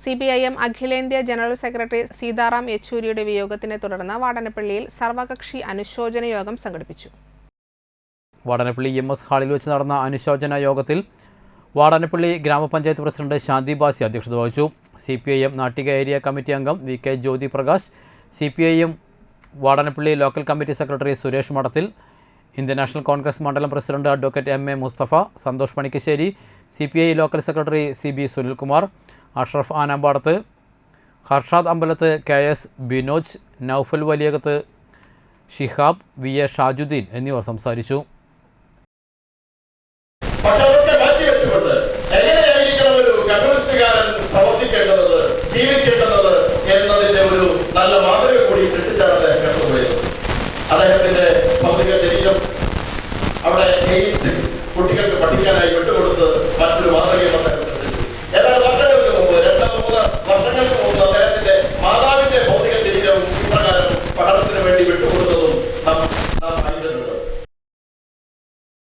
CPIM അഖിലേന്ത്യാ general secretary Sitaram യെച്ചൂരിയുടെ വിയോഗത്തിനെ തുടർന്ന് വാടനപ്പള്ളിയിൽ സർവകക്ഷി അനുശോചന യോഗം സംഘടിപ്പിച്ചു. വാടനപ്പള്ളി EMS ഹാളിൽ വെച്ച് നടന്ന അനുശോചന യോഗത്തിൽ വാടനപ്പള്ളി ഗ്രാമപഞ്ചായത്ത് പ്രസിഡന്റ് ശാന്തി ബാസി അധ്യക്ഷത വഹിച്ചു. CPIM നാട്ടിക ഏരിയ കമ്മിറ്റി അംഗം VK Jyothi Prakash, CPIM Vadanappally local committee secretary Suresh Madathil, Indian National Congress മണ്ഡലം president advocate MA Musthafa, Santhosh Panikkassery, CPI local secretary CB Sunilkumar, Ashraf Anampadath, Harshad Ambalath, KS Binoj, Noufal Valiyakath, Shihab, VA Shajudheen എന്നിവർ സംസാരിച്ചു. അദ്ദേഹത്തിന്റെ ഭൗതിക ശരീരം അവിടെ കുട്ടികൾക്ക് പഠിക്കാനായി വിട്ടുകൊടുത്ത് മറ്റൊരു മാതൃകയും ഏതാനും വർഷങ്ങൾക്ക് മുമ്പ് 2-3 വർഷങ്ങൾക്ക് മുമ്പ് അദ്ദേഹത്തിന്റെ മാതാവിന്റെ ഭൗതിക ശരീരം ഇപ്രകാരം പഠനത്തിന് വേണ്ടി വിട്ടു.